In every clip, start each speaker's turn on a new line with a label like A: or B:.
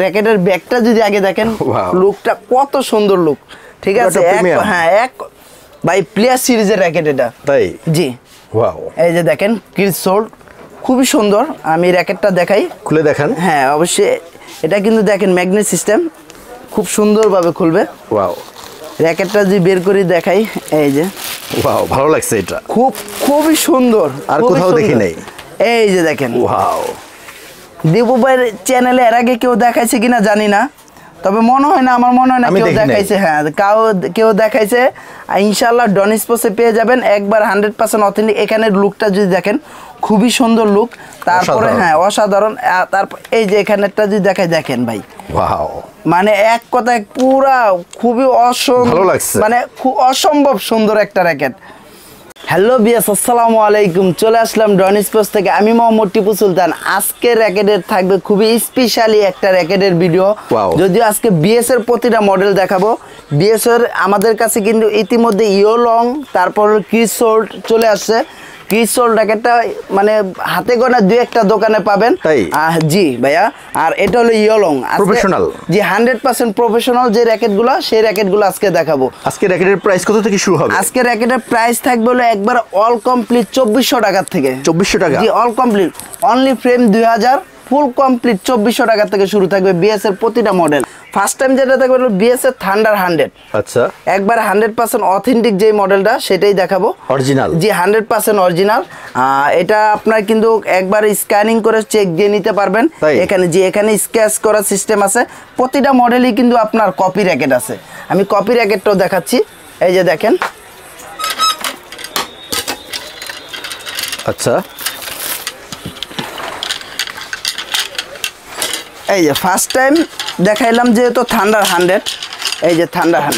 A: র্যাকেটের ব্যাগটা যদি আগে দেখেন, লুকটা কত সুন্দর লুক। ঠিক আছে, এক ভাই প্লেয়ার সিরিজের র্যাকেট এটা।
B: তাই
A: জি,
B: ওয়াও।
A: এই যে দেখেন ক্রিজ সোল্ড, খুবই সুন্দর। আমি র্যাকেটটা দেখাই,
B: খুলে দেখান।
A: হ্যাঁ অবশ্যই, এটা কিন্তু দেখেন ম্যাগনেট সিস্টেম, খুব সুন্দরভাবে খুলবে।
B: ওয়াও,
A: র্যাকেটটা যদি বের করে দেখাই, এই যে
B: ওয়াও, ভালো লাগছে এটা,
A: খুবই সুন্দর,
B: আর কোথাও দেখি নাই।
A: এই যে দেখেন,
B: ওয়াও।
A: দীপু ভাইয়ের চ্যানেলে এর আগে কেউ দেখাইছে কিনা জানি না, তবে মনে হয় না, আমার মনে হয় না কেউ দেখাইছে। হ্যাঁ, কেউ দেখাইছে। ইনশাআল্লাহ ডন স্পোর্টসে পেয়ে যাবেন একবার 100% অথেন্টিক। এখানের লুকটা যদি দেখেন, খুবই সুন্দর লুক। তারপরে হ্যাঁ, অসাধারণ। তারপর এই যে এখানেরটা যদি দেখাই, দেখেন ভাই,
B: ওয়াও,
A: মানে এক কথায় পুরা খুবই
B: ভালো লাগছে,
A: মানে অসম্ভব সুন্দর একটা র্যাকেট। হ্যালো বিয়াস, আসসালামু আলাইকুম। চলে আসলাম ডন স্পোর্টস থেকে, আমি মোহাম্মদ টিপু সুলতান। আজকের র্যাকেটের থাকবে খুবই স্পেশালি একটা র্যাকেটের ভিডিও। যদিও আজকে বিএস এর প্রতিটা মডেল দেখাবো। বিএস এর আমাদের কাছে কিন্তু ইতিমধ্যে ইয়োলং, তারপর ক্রিজ সোল্ড চলে আসছে। ক্রিজ সোল্ড র্যাকেটটা মানে হাতে গোনা দুই একটা দোকানে পাবেন। জি ভাইয়া, আর এটা হলো ইয়োলং
B: প্রফেশনাল।
A: জি, 100% প্রফেশনাল যে র্যাকেটগুলো, সেই র্যাকেটগুলো আজকে দেখাবো।
B: আজকে র্যাকেটের প্রাইস কত থেকে শুরু হবে? আজকে
A: র্যাকেটের প্রাইস থাকবে হলো একবার অল কমপ্লিট 2400 টাকা থেকে।
B: 2400 টাকা?
A: জি, all complete, only frame 2000, full complete 2400 টাকা থেকে শুরু থাকবে বিএস এর প্রতিটা মডেল। ফার্স্ট টাইম যেটা থাকবে হলো বিএস এর থান্ডার 100।
B: আচ্ছা,
A: একবার 100% অথেন্টিক যে মডেলটা, সেটাই দেখাবো।
B: অরিজিনাল?
A: জি, 100% অরিজিনাল। এটা আপনার কিন্তু একবার স্ক্যানিং করে চেক দিয়ে নিতে পারবেন। এখানে যে এখানে স্ক্যাচ করার সিস্টেম আছে। প্রতিটা মডেলই কিন্তু আপনার কপি র্যাকেট আছে। আমি কপি র্যাকেটটাও দেখাচ্ছি, এই যে দেখেন।
B: আচ্ছা,
A: এই যে ফার্স্ট টাইম দেখাইলাম যেহেতু থান্ডার 100, এই যে থান্ডার 100,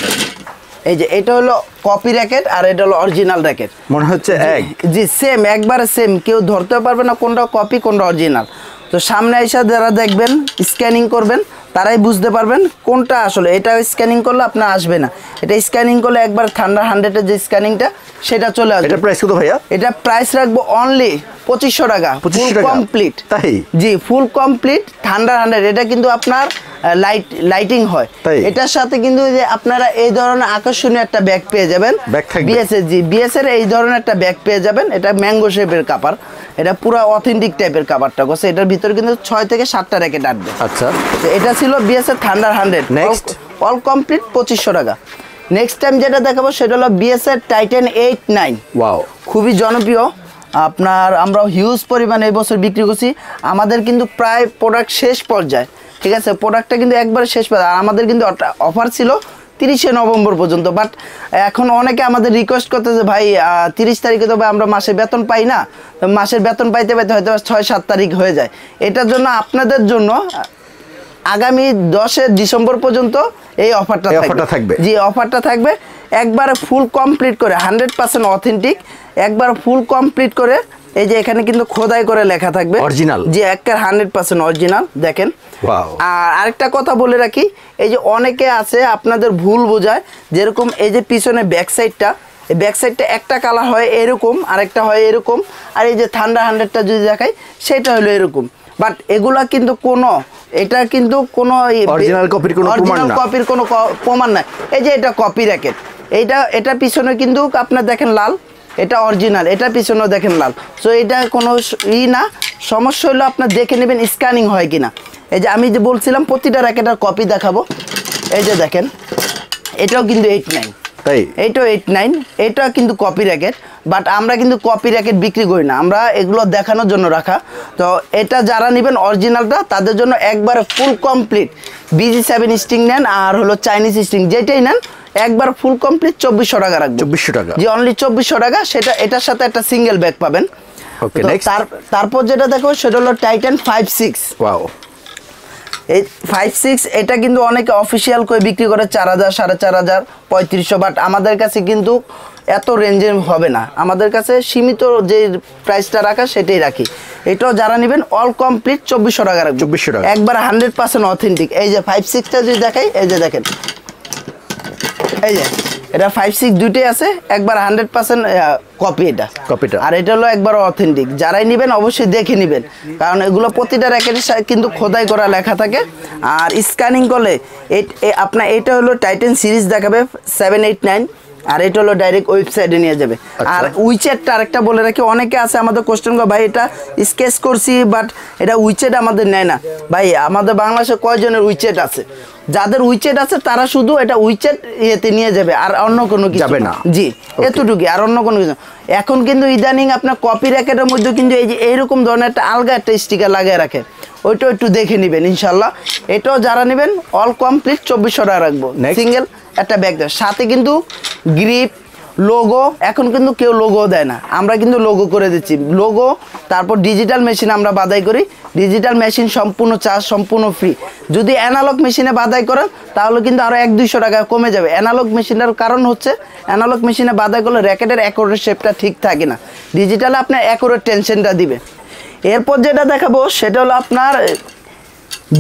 A: এই যে এটা হলো কপি র্যাকেট আর এটা হলো অরিজিনাল র্যাকেট।
B: মনে হচ্ছে এক।
A: জি, সেম, একবারে সেম, কেউ ধরতে পারবে না কোনটা কপি কোনটা অরিজিনাল। তো সামনে এসে যারা দেখবেন, স্ক্যানিং করবেন, তারাই বুঝতে পারবেন কোনটা আসলে। এটা স্ক্যানিং করলে আপনার আসবে না, এটা স্ক্যানিং করলে একবার থান্ডার 100-এর যে স্ক্যানিংটা, সেটা চলে আসবে।
B: এটা প্রাইস কত ভাইয়া? এটা
A: প্রাইস রাখবো অনলি 2500 টাকা, ফুল কমপ্লিট।
B: তাই?
A: জি, ফুল কমপ্লিট থান্ডার 100। এটা কিন্তু আপনার লাইটিং হয়। এটার সাথে কিন্তু যে আপনারা এই ধরনের আকর্ষণীয় একটা ব্যাগ পেয়ে যাবেন বিএস এর। জি, বিএস এর এই ধরনের একটা ব্যাগ পেয়ে যাবেন। এটা ম্যাঙ্গো শেপের কাভার, এটা পুরো অথেন্টিক টাইপের কাভারটা করছে। এটার ভিতরে কিন্তু 6 থেকে 7টা র্যাকেট আসবে।
B: আচ্ছা,
A: এটা ছিল বিএস এর থান্ডার 100।
B: নেক্সট
A: অল কমপ্লিট 2500 টাকা। নেক্সট টাইম যেটা দেখাবো সেটা হলো বিএস এর টাইটান 89।
B: ওয়াও,
A: খুবই জনপ্রিয়। আপনার আমরা হিউজ পরিমাণে এই বছর বিক্রি করছি। আমাদের কিন্তু প্রায় প্রোডাক্ট শেষ পর্যায়ে। ঠিক আছে, প্রোডাক্টটা কিন্তু একবারে শেষ পর্যায়ে। আর আমাদের কিন্তু অফার ছিল 30শে নভেম্বর পর্যন্ত। বাট এখন অনেকে আমাদের রিকোয়েস্ট করতেছে, ভাই 30 তারিখে তো ভাই আমরা মাসে বেতন পাই না, মাসের বেতন পাইতে পাইতে হয়তো 6-7 তারিখ হয়ে যায়। এটার জন্য আপনাদের জন্য আগামী 10 ডিসেম্বর পর্যন্ত এই অফারটা থাকবে। জি, অফারটা থাকবে। একবারে ফুল কমপ্লিট করে 100% অথেন্টিক, একবার ফুল কমপ্লিট করে। এই যে এখানে কিন্তু খোদাই করে লেখা থাকবে অরিজিনাল। জি, একবার 100% অরিজিনাল। দেখেন। আর আরেকটা কথা বলে রাখি, এই যে অনেকে আছে আপনাদের ভুল বোঝায়, যেরকম এই যে পিছনে ব্যাক সাইডটা, এই ব্যাক সাইডটা একটা কালার হয় এরকম, আরেকটা হয় এরকম, আর এই যে থান্ডার 100টা যদি দেখাই, সেটা হলো এরকম। বাট এগুলা কিন্তু কোনো, এটা কিন্তু কোনো অরিজিনাল কপির কোনো প্রমাণ নাই। এই যে এটা কপি র্যাকেট, এটা পিছনে কিন্তু আপনার দেখেন লাল, এটা অরিজিনাল, এটা পিছনেও দেখেন লাল। সো এটা কোনো না, সমস্যা হলো আপনার দেখে নেবেন স্ক্যানিং হয় কিনা। এই যে আমি যে বলছিলাম প্রতিটা র্যাকেটের কপি দেখাবো। এই যে দেখেন, এটাও কিন্তু 89। এইটাও 89, এটাও কিন্তু কপি র্যাকেট। বাট আমরা কিন্তু কপি র্যাকেট বিক্রি করি না, আমরা এগুলো দেখানোর জন্য রাখা। তো এটা যারা নেবেন অরিজিনালটা, তাদের জন্য একবারে ফুল কমপ্লিট BG7 স্ট্রিং নেন আর হলো চাইনিজ স্ট্রিং, যেটাই নেন একবার ফুল কমপ্লিট 2400 টাকা রাখবেন। 2400 টাকা? জি, অনলি 2400 টাকা। সেটা এটার সাথে একটা সিঙ্গেল ব্যাগ পাবেন। তারপর যেটা দেখো সেটা হলো টাইটান 56। ওয়াও, এই 56 এটা কিন্তু অনেকে অফিসিয়াল করে বিক্রি করে 4000, 4500, 3500। বাট আমাদের কাছে কিন্তু এত রেঞ্জের হবে না, আমাদের কাছে সীমিত যে প্রাইসটা রাখা সেটাই রাখি। এটাও যারা নেবেন অল কমপ্লিট 2400 টাকা রাখবেন। 2400 টাকা, একবার 100% অথেন্টিক। এই যে 56টা যদি দেখাই, এই যে দেখেন, এই যে এটা 5-6 দুইটাই আছে, একবার 100% কপি
B: কপিটা।
A: আর এটা হলো একবার অথেন্টিক। যারাই নেবেন অবশ্যই দেখে নেবেন, কারণ এগুলো প্রতিটা র্যাকেটে কিন্তু খোদাই করা লেখা থাকে। আর স্ক্যানিং করলে আপনার এটা হলো টাইটান সিরিজ দেখাবে 789, আর এটা হলো ডাইরেক্ট ওয়েবসাইটে নিয়ে যাবে। আর উইচেটটা আরেকটা বলে রাখি, অনেকে আছে আমাদের কোশ্চেন করে ভাই এটা স্কেচ করছি বাট এটা উইচেট আমাদের নেয় না। ভাই আমাদের বাংলাদেশে কয়জনের উইচেট আছে? যাদের উইচেট আছে তারা শুধু এটা উইচেট ইয়েতে নিয়ে যাবে, আর অন্য কোনো কিছু
B: যাবে না।
A: জি, এতটুকু, আর অন্য কোনো কিছু। এখন কিন্তু ইদানিং আপনার কপি র্যাকেটের মধ্যে কিন্তু এই যে এইরকম ধরনের একটা আলগা একটা স্টিকার লাগিয়ে রাখে, ওইটাও একটু দেখে নেবেন ইনশাল্লাহ। এটাও যারা নেবেন অল কমপ্লিট 2400 টাকা রাখবো, সিঙ্গেল একটা ব্যাগ দেয় সাথে কিন্তু গ্রিপ লোগো। এখন কিন্তু কেউ লোগো দেয় না, আমরা কিন্তু লোগো করে দিচ্ছি। লোগো, তারপর ডিজিটাল মেশিন আমরা বাদাই করি, ডিজিটাল মেশিন সম্পূর্ণ চার্জ সম্পূর্ণ ফ্রি। যদি অ্যানালগ মেশিনে বাদাই করেন তাহলে কিন্তু আরও 100-200 টাকা কমে যাবে। অ্যানালগ মেশিনের কারণ হচ্ছে অ্যানালগ মেশিনে বাদাই করলে র্যাকেটের অ্যাকোরেট শেপটা ঠিক থাকে না, ডিজিটালে আপনার অ্যাকোরেট টেনশনটা দিবে। এরপর যেটা দেখাবো সেটা হলো আপনার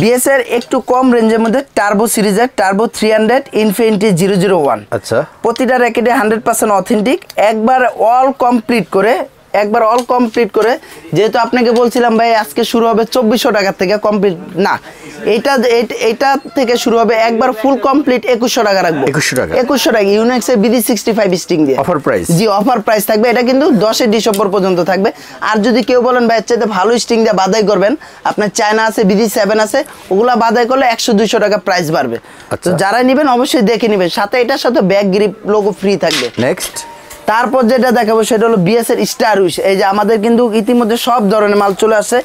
A: বিএসের একটু কম রেঞ্জের মধ্যে টার্বো সিরিজের টার্বো 300 ইনফিনিটি 001।
B: আচ্ছা,
A: প্রতিটা র্যাকেটে 100% অথেন্টিক, একবার অল কমপ্লিট করে যেহেতু আপনাকে বলছিলাম ভাই আজকে শুরু হবে 2400 টাকা থেকে, কমপ্লিট না, এইটা থেকে শুরু হবে একবার ফুল কমপ্লিট 2100 টাকা রাখবো। 2100 টাকা ইউনিক্সের BD 65 স্টিং দিয়ে
B: অফার প্রাইস।
A: জি, অফার প্রাইস থাকবে। এটা কিন্তু 10 ডিসেম্বর পর্যন্ত থাকবে। আর যদি কেউ বলেন ভাই চাইতে ভালো স্টিং দিয়ে বাদাই করবেন, আপনার চায়না আছে, BD 7 আছে, ওগুলা বাদাই করলে 100-200 টাকা প্রাইস বাড়বে। তো যারা নেবেন অবশ্যই দেখে নেবেন, সাথে এটার সাথে ব্যাক গ্রিপ লোগো ফ্রি থাকবে।
B: নেক্সট
A: তারপর যেটা দেখাবো সেটা হলো বিএস এর স্টার উইশ। এই যে আমাদের কিন্তু ইতিমধ্যে সব ধরনের মাল চলে আসছে।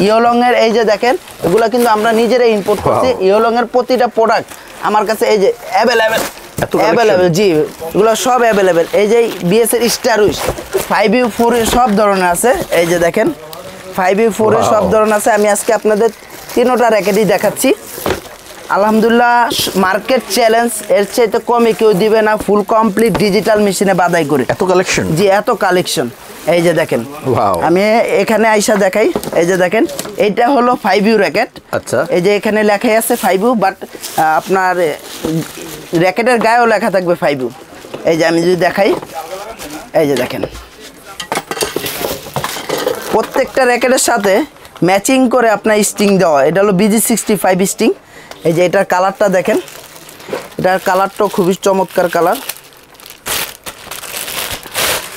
A: ইয়োলং এর এই যে দেখেন, এগুলা কিন্তু আমরা নিজেরাই ইম্পোর্ট করছি। ইয়োলং এর প্রতিটা প্রোডাক্ট আমার কাছে এই যে অ্যাভেলেবেল, জি এগুলো সব অ্যাভেলেবেল। এই যে বিএস এর স্টার উইশ 5U4 এর সব ধরনের আছে। এই যে দেখেন 5U4 এর সব ধরনের আছে। আমি আজকে আপনাদের তিনটা র্যাকেটই দেখাচ্ছি। আলহামদুলিল্লাহ মার্কেট চ্যালেঞ্জ, এর চাইতে কমে কেউ দিবে না, ফুল কমপ্লিট ডিজিটাল মেশিনে বাদাই করে।
B: এত কালেকশন?
A: জি, এত কালেকশন। এই যে দেখেন,
B: ওয়াও,
A: আমি এখানে আইসা দেখাই। এই যে দেখেন, এইটা হলো 5U র্যাকেট।
B: আচ্ছা,
A: এই যে এখানে লেখাই আছে 5U, বাট আপনার র্যাকেটের গায়েও লেখা থাকবে 5U। এই যে আমি যদি দেখাই, এই যে দেখেন প্রত্যেকটা র্যাকেটের সাথে ম্যাচিং করে আপনার স্টিং দেওয়া। এটা হলো BG 65 স্টিং। এই যে এটার কালারটা দেখেন, এটার কালারটাও খুবই চমৎকার কালার।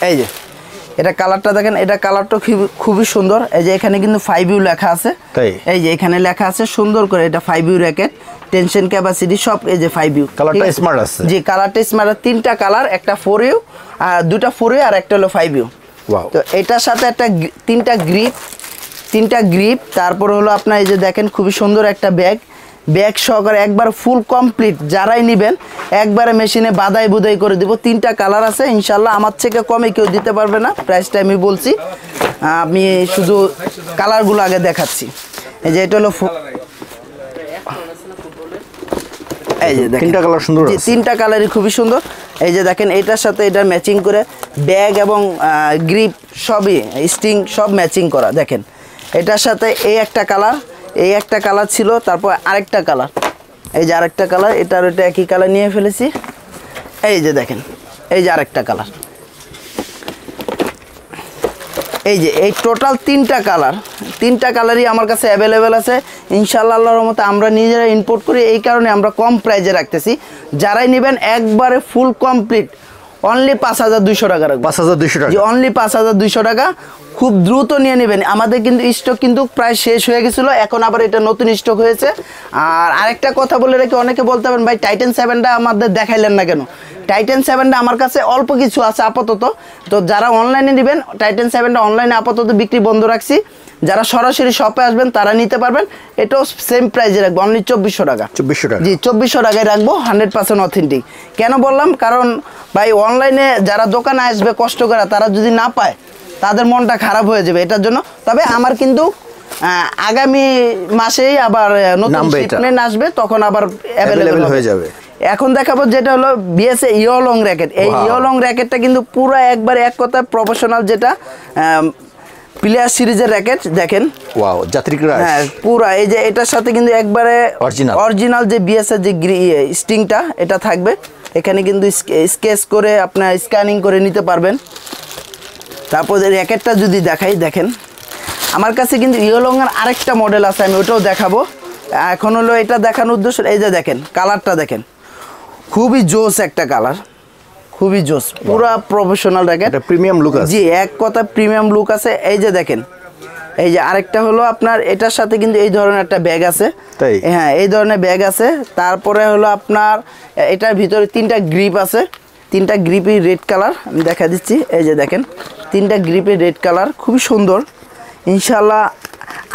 A: এই যে এটা কালারটা দেখেন, এটা কালারটাও খুবই সুন্দর। এই যে এখানে কিন্তু 5U লেখা আছে, এই যে এখানে লেখা আছে সুন্দর করে, এটা 5U র্যাকেট, টেনশন ক্যাপাসিটি সব। এই যে 5U
B: কালারটা স্মার্ট আছে।
A: জি, কালারটা স্মার্ট। তিনটা কালার, একটা 4U আর দুটা 4U আর একটা হলো 5U। তো এটার সাথে একটা তিনটা গ্রিপ, তারপর হলো আপনার এই যে দেখেন খুবই সুন্দর একটা ব্যাগ সহকারে একবার ফুল কমপ্লিট। যারাই নেবেন একবারে মেশিনে বাদাই বুদাই করে দিব। তিনটা কালার আছে, ইনশাল্লাহ আমার থেকে কমে কেউ দিতে পারবে না। প্রাইসটা আমি বলছি, আমি শুধু কালারগুলো আগে দেখাচ্ছি। এই যে এটা হলো এই যে দেখেন
B: তিনটা কালার সুন্দর,
A: তিনটা কালারই খুবই সুন্দর। এই যে দেখেন এটার সাথে এটার ম্যাচিং করে ব্যাগ এবং গ্রিপ সবই স্টিং সব ম্যাচিং করা। দেখেন এটার সাথে এই একটা কালার ছিল, তারপর আরেকটা কালার, এই যে আরেকটা কালার, এটার ওটা একই কালার নিয়ে ফেলেছি। এই যে দেখেন, এই যে আরেকটা কালার, এই যে এই টোটাল তিনটা কালারই আমার কাছে অ্যাভেলেবেল আছে। ইনশাআল্লাহ আল্লাহর রহমতে আমরা নিজেরা ইম্পোর্ট করি, এই কারণে আমরা কম প্রাইজে রাখতেছি। যারাই নেবেন একবারে ফুল কমপ্লিট অনলি 5200 টাকা রাখবো।
B: 5200 টাকা,
A: অনলি 5200 টাকা। খুব দ্রুত নিয়ে নেবেন। আমাদের কিন্তু স্টক কিন্তু প্রায় শেষ হয়ে গেছিলো, এখন আবার এটা নতুন স্টক হয়েছে। আর আরেকটা কথা বলে রাখি, অনেকে বলতে পারেন ভাই টাইটান 7টা আমাদের দেখাইলেন না কেন? টাইটান 7টা আমার কাছে অল্প কিছু আছে আপাতত। তো যারা অনলাইনে নেবেন টাইটান 7টা অনলাইনে আপাতত বিক্রি বন্ধ রাখছি। যারা সরাসরি শপে আসবেন তারা নিতে পারবেন। এটাও সেম প্রাইসে রাখবো, অনলি 2400 টাকা।
B: 2400 টাকা,
A: জি 2400 টাকায় রাখবো, 100% অথেন্টিক। কেন বললাম? কারণ ভাই অনলাইনে যারা দোকানে আসবে কষ্ট করে, তারা যদি না পায় তাদের মনটা খারাপ হয়ে যাবে এটার জন্য। তবে আমার কিন্তু আগামী মাসেই আবার নতুন শিপমেন্ট আসবে, তখন আবার অ্যাভেলেবেল হয়ে যাবে। এখন দেখাবো যেটা হলো বিএস ইয়োলং র্যাকেট। এই ইয়োলং র্যাকেটটা কিন্তু পুরো একবারে এক কথা প্রফেশনাল, যেটা প্লেয়ার সিরিজের র্যাকেট। দেখেন
B: ওয়াও, যাত্রী ক্রাশ,
A: হ্যাঁ পুরো। এই যে এটার সাথে কিন্তু একবারে অরিজিনাল যে বিএস এর যে স্টিংটা এটা থাকবে। এখানে কিন্তু স্কেচ করে আপনার স্ক্যানিং করে নিতে পারবেন। তারপর র্যাকেটটা যদি দেখাই, দেখেন আমার কাছে কিন্তু ইয়োলংয়ের আরেকটা মডেল আছে, আমি ওটাও দেখাবো। এখন হলো এটা দেখানোর উদ্দেশ্য, এই যে দেখেন কালারটা দেখেন, খুবই জোস একটা কালার, খুবই জোস, পুরা প্রফেশনাল র্যাকেট,
B: প্রিমিয়াম লুক আছে।
A: জি, এক কথা প্রিমিয়াম লুক আছে। এই যে দেখেন, এই যে আরেকটা হলো আপনার এটার সাথে কিন্তু এই ধরনের একটা ব্যাগ আছে,
B: তাই?
A: হ্যাঁ, এই ধরনের ব্যাগ আছে। তারপরে হলো আপনার এটার ভিতরে 3টা গ্রিপ আছে, 3টা গ্রিপই রেড কালার, আমি দেখা দিচ্ছি। এই যে দেখেন 3টা গ্রিপে রেড কালার, খুবই সুন্দর। ইনশাল্লাহ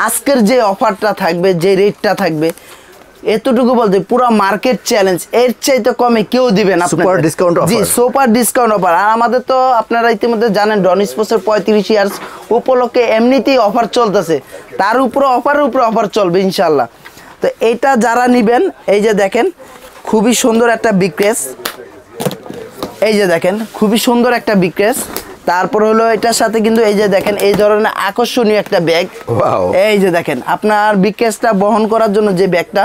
A: আজকের যে অফারটা থাকবে, যে রেটটা থাকবে, এতটুকু বলতে পুরো মার্কেট চ্যালেঞ্জ, এর চাইতে কমে কেউ দিবেন আপনাদের।
B: Super discount offer.
A: জি, সুপার ডিসকাউন্ট অফার। আর আমাদের তো আপনারা ইতিমধ্যে জানেন ডন স্পোর্টসের 35 ইয়ার্স উপলক্ষে এমনিতেই অফার চলতেছে, তার উপরে অফার চলবে ইনশাল্লাহ। তো এইটা যারা নেবেন, এই যে দেখেন খুবই সুন্দর একটা বিক্রেস, এই যে দেখেন খুবই সুন্দর একটা বিক্রেস। তারপর হলো এটার সাথে কিন্তু এই যে দেখেন এই ধরনের আকর্ষণীয় একটা ব্যাগ, এই যে দেখেন আপনার বিক্রেসটা বহন করার জন্য যে ব্যাগটা,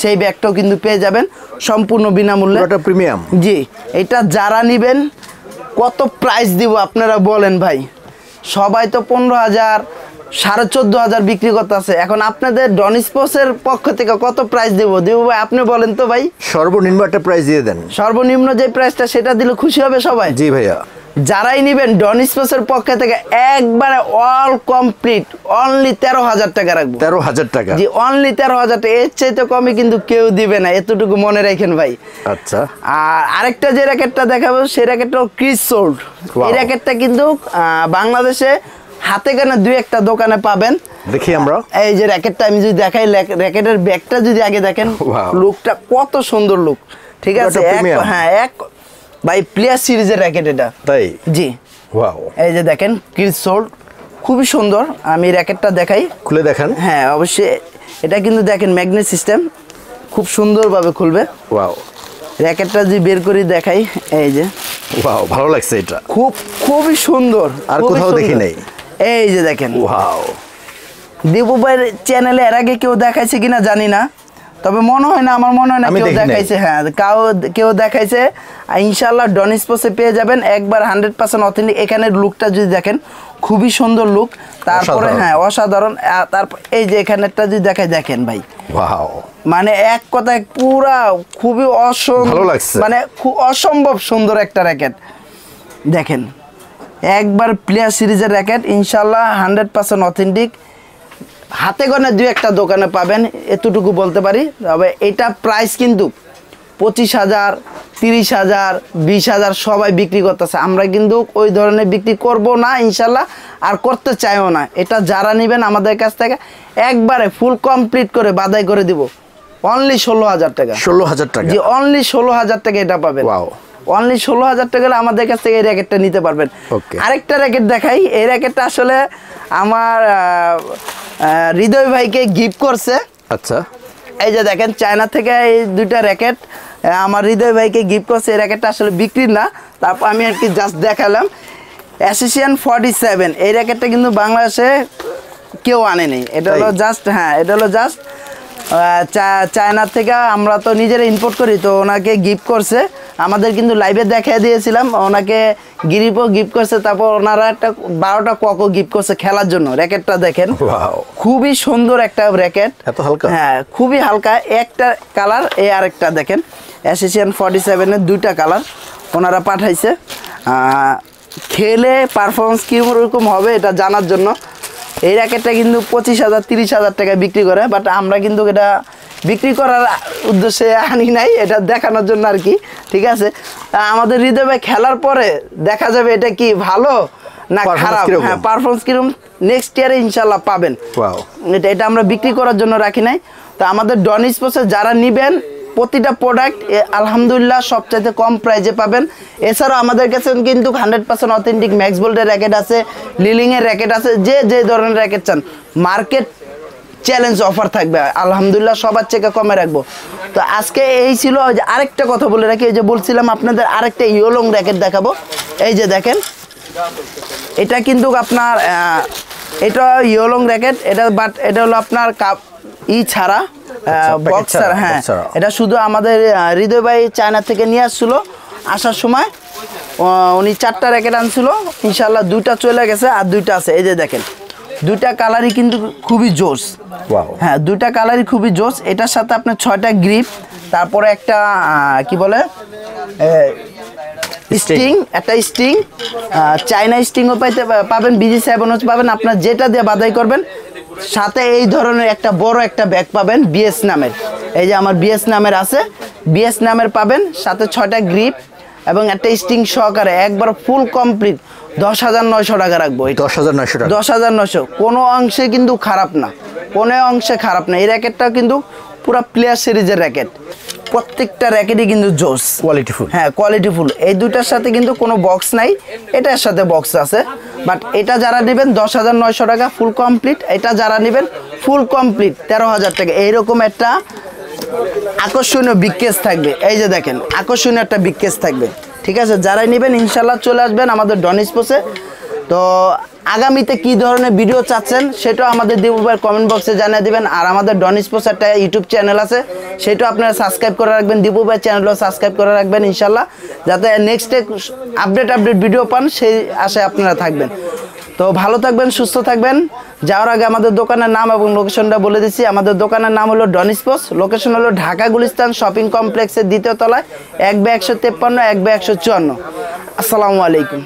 A: সেই ব্যাগটাও কিন্তু পেয়ে যাবেন সম্পূর্ণ বিনামূল্যে।
B: এটা প্রিমিয়াম।
A: জি, এটা যারা নেবেন কত প্রাইস দিব আপনারা বলেন ভাই? সবাই তো 15,000 14,500 বিক্রি করতেছে, এখন আপনাদের ডন স্পোর্টসের পক্ষ থেকে কত প্রাইস দেব ভাই? আপনি বলেন তো ভাই।
B: সর্বনিম্ন একটা প্রাইস দিয়ে দেন।
A: সর্বনিম্ন যে প্রাইসটা সেটা দিলে খুশি হবে সবাই।
B: জি ভাইয়া,
A: যারাই নেবেন ডন স্পোর্টসের পক্ষ থেকে একবারে অল কমপ্লিট অনলি 13,000 টাকা রাখবো।
B: 13,000 টাকা?
A: জি, অনলি 13,000 টাকা, এর চাইতে কমে কিন্তু কেউ দিবে না, এতটুকু মনে রাখেন ভাই।
B: আচ্ছা,
A: আর আরেকটা যে র্যাকেটটা দেখাবো সেই র্যাকেটটা ক্রিস সোল্ড। এই র্যাকেটটা কিন্তু বাংলাদেশে হাতে গোনা 2-1টা দোকানে পাবেন।
B: দেখি আমরা।
A: এই যে র্যাকেটটা আমি যদি দেখাই, র্যাকেটের ব্যাগটা যদি আগে দেখেন, লুকটা কত সুন্দর লুক, ঠিক আছে? হ্যাঁ, এক ভাই প্লেয়ার সিরিজের র্যাকেট এটা,
B: তাই?
A: জি।
B: ওয়াও,
A: এই যে দেখেন ক্রিস সোল্ড, খুবই সুন্দর। আমি র্যাকেটটা দেখাই,
B: খুলে দেখান।
A: হ্যাঁ অবশ্যই, এটা কিন্তু দেখেন ম্যাগনেট সিস্টেম, খুব সুন্দরভাবে খুলবে।
B: ওয়াও,
A: র্যাকেটটা যদি বের করে দেখাই, এই যে
B: ওয়াও, ভালো লাগছে এটা,
A: খুবই সুন্দর,
B: আর কোথাও দেখি নাই।
A: এই যে দেখেন,
B: ওয়াও।
A: দীপু ভাইয়ের চ্যানেলে এর আগে কেউ দেখাইছে কিনা জানি না, তবে মনে হয় না, আমার মনে হয় না কেউ দেখাইছে। হ্যাঁ, কেউ দেখাইছে। ইনশাল্লাহ ডন স্পোর্টসে পেয়ে যাবেন একবার 100% অথেন্টিক। এখানের লুকটা যদি দেখেন, খুবই সুন্দর লুক। তারপরে হ্যাঁ, অসাধারণ। তারপর এই যে এখানেরটা যদি দেখাই, দেখেন ভাই,
B: ওয়াও,
A: মানে এক কথায় পুরা খুবই
B: ভালো লাগছে,
A: মানে অসম্ভব সুন্দর একটা র্যাকেট। দেখেন একবার প্লেয়ার সিরিজের র্যাকেট, ইনশাল্লাহ 100% অথেন্টিক। হাতে গোনা 2-1টা দোকানে পাবেন, এতটুকু বলতে পারি। তবে এটা প্রাইস কিন্তু 25,000, 30,000, 20,000 সবাই বিক্রি করতেছে। আমরা কিন্তু ওই ধরনের বিক্রি করব না ইনশাল্লাহ, আর করতে চাইও না। এটা যারা নেবেন আমাদের কাছ থেকে একবারে ফুল কমপ্লিট করে বাদাই করে দিব, অনলি 16,000 টাকা।
B: 16,000 টাকা?
A: জি, অনলি 16,000 টাকা এটা পাবেন।
B: ওয়াও,
A: অনলি 16,000 টাকা আমাদের কাছ থেকে এই র্যাকেটটা নিতে পারবেন। আরেকটা র্যাকেট দেখাই, এই র্যাকেটটা আসলে আমার হৃদয় ভাইকে গিফট করছে।
B: আচ্ছা,
A: এই যে দেখেন চায়না থেকে এই 2টা র্যাকেট আমার হৃদয় ভাইকে গিফট করছে। এই র্যাকেটটা আসলে বিক্রির না, তারপর আমি আর কি জাস্ট দেখালাম। অ্যাসোসিয়ান 47, এই র্যাকেটটা কিন্তু বাংলাদেশে কেউ আনেনি। এটা হলো জাস্ট, হ্যাঁ এটা হলো জাস্ট চায়না থেকে, আমরা তো নিজেরা ইম্পোর্ট করি, তো ওনাকে গিফট করছে। আমাদের কিন্তু লাইভে দেখিয়ে দিয়েছিলাম, ওনাকে গিরিপও গিফট করছে। তারপর ওনারা একটা 12টা ককও গিফট করছে খেলার জন্য। র্যাকেটটা দেখেন, খুবই সুন্দর একটা র্যাকেট,
B: এত হালকা? হ্যাঁ,
A: খুবই হালকা। একটা কালার, এই আরেকটা দেখেন অ্যাসোসিয়ান 47-এর 2টা কালার ওনারা পাঠাইছে। খেলে পারফরমেন্স কীরকম হবে এটা জানার জন্য। এই র্যাকেটটা কিন্তু 25,000, 30,000 টাকায় বিক্রি করে, বাট আমরা কিন্তু এটা বিক্রি করার উদ্দেশ্যে আনি নাই, এটা দেখানোর জন্য আর কি, ঠিক আছে? আমাদের হৃদয় ভাই খেলার পরে দেখা যাবে এটা কি ভালো না খারাপ, হ্যাঁ পারফরমেন্স কিরকম নেক্সট ইয়ারে ইনশাল্লাহ পাবেন। এটা আমরা বিক্রি করার জন্য রাখি নাই। তো আমাদের ডন স্পোর্টসে যারা নেবেন প্রতিটা প্রোডাক্ট আলহামদুলিল্লাহ সবচাইতে কম প্রাইজে পাবেন। এছাড়াও আমাদের কাছে কিন্তু 100% অথেন্টিক ম্যাক্স বোল্টের র্যাকেট আছে, লিলিংয়ের র্যাকেট আছে, যে ধরনের র্যাকেট চান। মার্কেট চ্যালেঞ্জ অফার থাকবে আলহামদুলিল্লাহ, সবার থেকে কমে রাখবো। তো আজকে এই ছিল। আরেকটা কথা বলে রাখি, এই যে বলছিলাম আপনাদের আরেকটা ইয়োলং র্যাকেট দেখাবো। এই যে দেখেন, এটা কিন্তু আপনার এটা ইয়োলং র্যাকেট, এটা বাট এটা হলো আপনার কাপ ছাড়া, বক্সার। হ্যাঁ, এটা শুধু আমাদের হৃদয় ভাই চায়না থেকে নিয়ে আসছিল। আসার সময় উনি 4টা র্যাকেট আনছিল, ইনশাল্লাহ 2টা চলে গেছে আর 2টা আছে। এই যে দেখেন 2টা কালারই কিন্তু খুবই জোস। হ্যাঁ, 2টা কালারই খুবই জোস। এটার সাথে আপনার 6টা গ্রিপ, তারপরে একটা কি বলে স্টিং, একটা স্টিং, চাইনা স্টিংও পাবেন, BG7 পাবেন, আপনার যেটা দিয়ে বাদাই করবেন। সাথে এই ধরনের একটা বড় একটা ব্যাগ পাবেন BS নামের। এই যে আমার BS নামের আছে, BS নামের পাবেন, সাথে 6টা গ্রিপ এবং একটা স্টিং সহকারে একবার ফুল কমপ্লিট 10,900 টাকা রাখবো।
B: 10,900 টাকা,
A: 10,900। কোনো অংশে কিন্তু খারাপ না, কোনো অংশে খারাপ না। এই র্যাকেটটা কিন্তু পুরো প্লেয়ার সিরিজের র্যাকেট, প্রত্যেকটা র্যাকেটই কিন্তু জোস,
B: কোয়ালিটিফুল।
A: হ্যাঁ, কোয়ালিটিফুল। এই দুটার সাথে কিন্তু কোনো বক্স নাই, এটার সাথে বক্স আছে। বাট এটা যারা নেবেন 10,900 টাকা ফুল কমপ্লিট। এটা যারা নেবেন ফুল কমপ্লিট 13,000 টাকা। এইরকম একটা আকর্ষণীয় বিগ কেস থাকবে। এই যে দেখেন আকর্ষণীয় একটা বিগ কেস থাকবে, ঠিক আছে? যারাই নেবেন ইনশাল্লাহ চলে আসবেন আমাদের ডন স্পোর্টসে। তো আগামীতে কি ধরনের ভিডিও চাচ্ছেন সেটাও আমাদের দীপু ভাইয়ের কমেন্ট বক্সে জানিয়ে দিবেন। আর আমাদের ডন স্পোর্টস একটা ইউটিউব চ্যানেল আছে, সেটাও আপনারা সাবস্ক্রাইব করে রাখবেন। দীপু ভাইয়ের চ্যানেলও সাবস্ক্রাইব করে রাখবেন ইনশাল্লাহ, যাতে নেক্সট আপডেট ভিডিও পান, সেই আশায় আপনারা থাকবেন। তো ভালো থাকবেন, সুস্থ থাকবেন। যাওয়ার আগে আমাদের দোকানের নাম এবং লোকেশনটা বলে দিচ্ছি। আমাদের দোকানের নাম হলো ডন স্পোর্টস, লোকেশন হলো ঢাকা গুলিস্তান শপিং কমপ্লেক্সের 2য় তলায়, 1/153, 1/154। আসসালামু আলাইকুম।